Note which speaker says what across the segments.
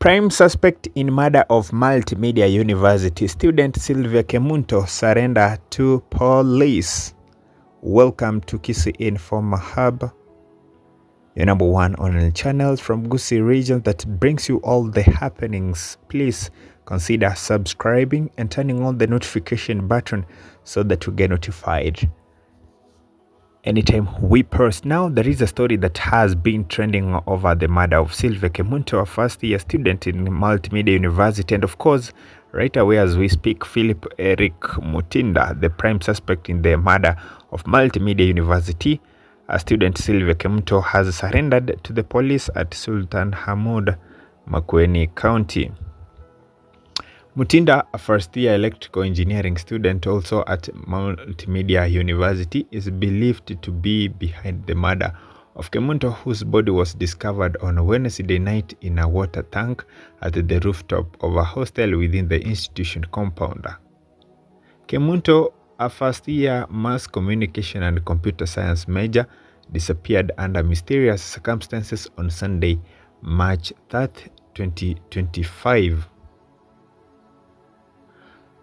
Speaker 1: Prime suspect in murder of Multimedia University student Sylvia Kemunto surrender to police. Welcome to Kisii Informer Hub, your number one online channel from Kisii region that brings you all the happenings. Please consider subscribing and turning on the notification button so that you get notified anytime we post. Now, there is a story that has been trending over the murder of Sylvia Kemunto, a first-year student in Multimedia University. And of course, right away as we speak, Philip Eric Mutinda, the prime suspect in the murder of Multimedia University, a student Sylvia Kemunto, has surrendered to the police at Sultan Hamoud, Makueni County. Mutinda, a first-year electrical engineering student also at Multimedia University, is believed to be behind the murder of Kemunto, whose body was discovered on Wednesday night in a water tank at the rooftop of a hostel within the institution compound. Kemunto, a first-year mass communication and computer science major, disappeared under mysterious circumstances on Sunday, March 3rd, 2025.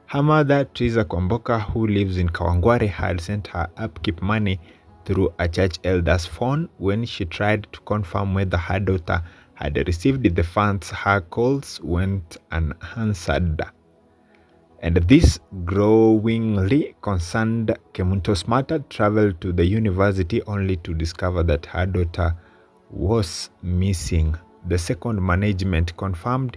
Speaker 1: Her mother, Teresa Kwamboka, who lives in Kawangware, had sent her upkeep money through a church elder's phone. When she tried to confirm whether her daughter had received the funds, her calls went unanswered. And this growingly concerned Kemunto's mother traveled to the university only to discover that her daughter was missing. The school management confirmed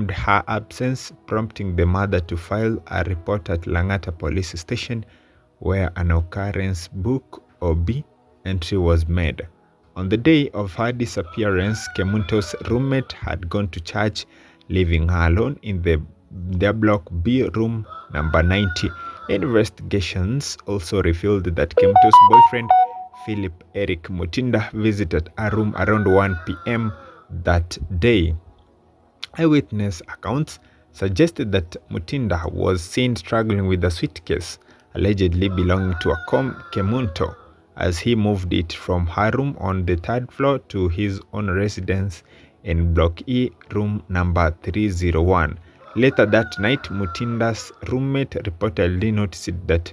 Speaker 1: her absence, prompting the mother to file a report at Langata police station, where an occurrence book (OB) entry was made. On the day of her disappearance, Kemunto's roommate had gone to church, leaving her alone in their block B, room number 90. Investigations also revealed that Kemunto's boyfriend, Philip Eric Mutinda, visited her room around 1 p.m. that day. Eyewitness accounts suggested that Mutinda was seen struggling with a suitcase allegedly belonging to a Kemunto as he moved it from her room on the third floor to his own residence in Block E, room number 301. Later that night, Mutinda's roommate reportedly noticed that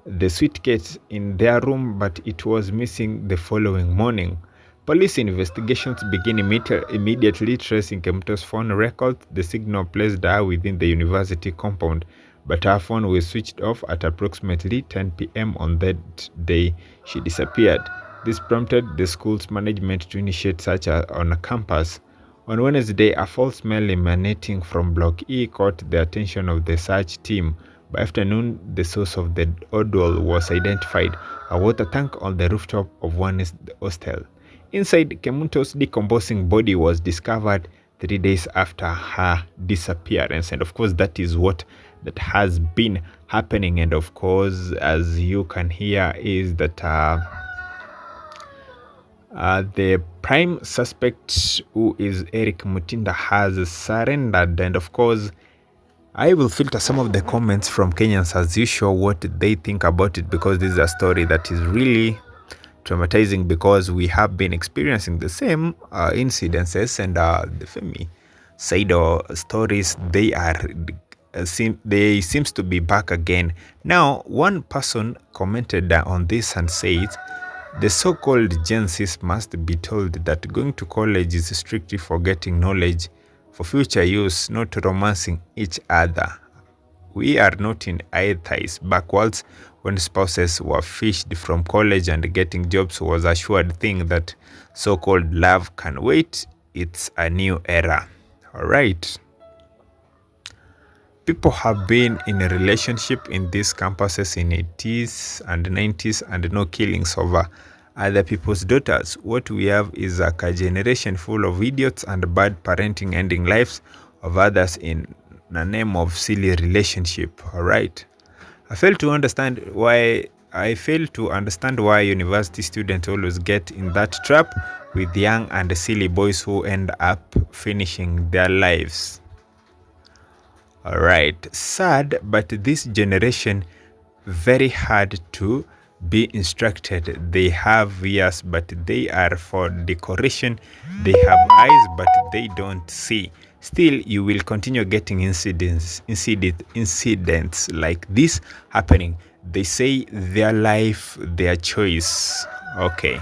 Speaker 1: the suitcase in their room, but it was missing the following morning. Police investigations begin immediately, tracing Kemunto's phone records. The signal placed her within the university compound, but her phone was switched off at approximately 10 p.m. on that day she disappeared. This prompted the school's management to initiate search on a campus. On Wednesday, a foul smell emanating from Block E caught the attention of the search team. By afternoon, the source of the odor was identified: a water tank on the rooftop of one hostel. Inside, Kemunto's decomposing body was discovered 3 days after her disappearance. And of course, that is what that has been happening. And of course, as you can hear, is that the prime suspect, who is Eric Mutinda, has surrendered. And of course, I will filter some of the comments from Kenyans as usual, what they think about it, because this is a story that is really traumatizing, because we have been experiencing the same incidences, and the Femi side stories, they seems to be back again. Now, one person commented on this and said, the so-called Gen Zs must be told that going to college is strictly for getting knowledge for future use, not romancing each other. We are not in either backwards. When spouses were fished from college and getting jobs was a assured thing, that so-called love can wait. It's a new era. All right. People have been in a relationship in these campuses in 80s and 90s, and no killings over other people's daughters. What we have is a generation full of idiots and bad parenting, ending lives of others in the name of silly relationship. All right. I fail to understand why university students always get in that trap with young and silly boys who end up finishing their lives. All right. Sad, but this generation very hard to Be instructed. They have ears, but they are for decoration. They have eyes, but they don't see. Still, you will continue getting incidents like this happening. They say their life, their choice. Okay.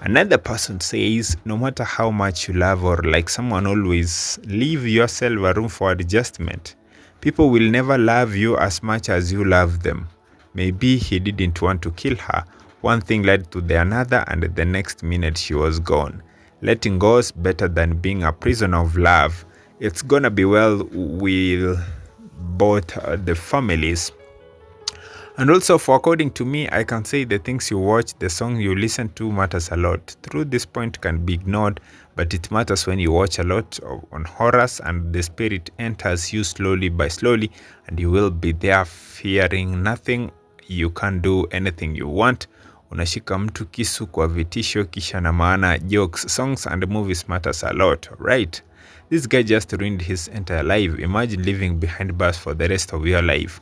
Speaker 1: Another person says, no matter how much you love or like someone, always leave yourself a room for adjustment. People will never love you as much as you love them. Maybe he didn't want to kill her. One thing led to the another, and the next minute she was gone. Letting go is better than being a prisoner of love. It's gonna be well with both the families. And also, for according to me, I can say the things you watch, the song you listen to matters a lot. Through this point can be ignored, but it matters when you watch a lot on horrors and the spirit enters you slowly by slowly, and you will be there fearing nothing. You can do anything you want. Unashika mtu kisu kwa vitisho kisha na maana. Jokes, songs and movies matters a lot, right? This guy just ruined his entire life. Imagine living behind bars for the rest of your life.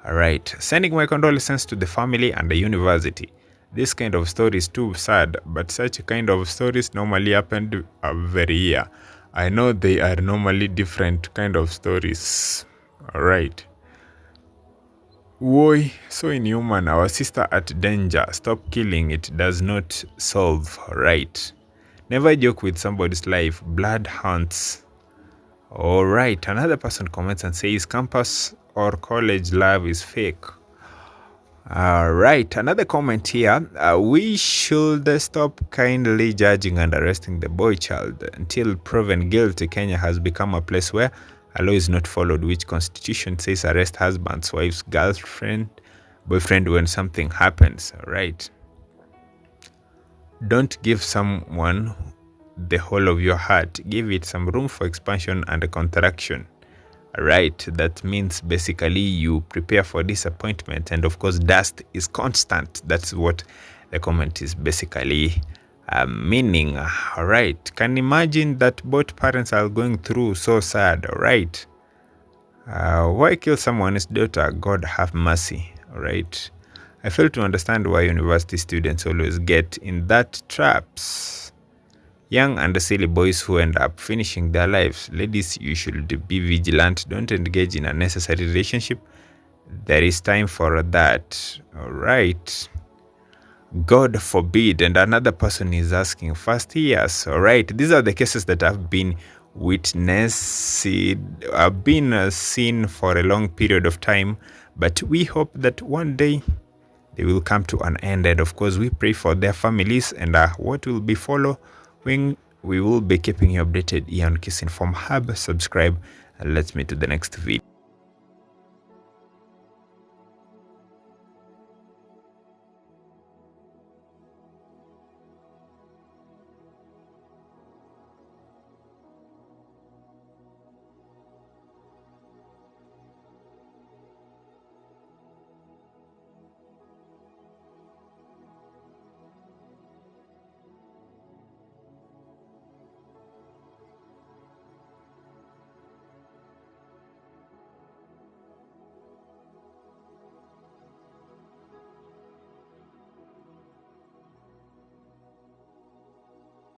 Speaker 1: Alright, sending my condolences to the family and the university. This kind of story is too sad, but such kind of stories normally happen every year. I know they are normally different kind of stories. Alright. Woi, so inhuman, our sister at danger. Stop killing, it does not solve, right? Never joke with somebody's life. Blood haunts. Alright, another person comments and says campus or college love is fake. Alright, another comment here. We should stop kindly judging and arresting the boy child. Until proven guilty, Kenya has become a place where a law is not followed, which constitution says arrest husbands, wives, girlfriend, boyfriend when something happens. Alright. Don't give someone the whole of your heart. Give it some room for expansion and contraction. Right, that means basically you prepare for disappointment, and of course dust is constant. That's what the comment is basically meaning. All right, can imagine that both parents are going through so sad. All right, why kill someone's daughter? God have mercy. All right, I fail to understand why university students always get in that traps. Young and silly boys who end up finishing their lives. Ladies, you should be vigilant. Don't engage in a unnecessary relationship. There is time for that. All right. God forbid. And another person is asking, first years. All right. These are the cases that have been witnessed, have been seen for a long period of time. But we hope that one day they will come to an end. And of course, we pray for their families and what will be following. We will be keeping you updated here on Kisii Inform Hub. Subscribe and let's meet to the next video.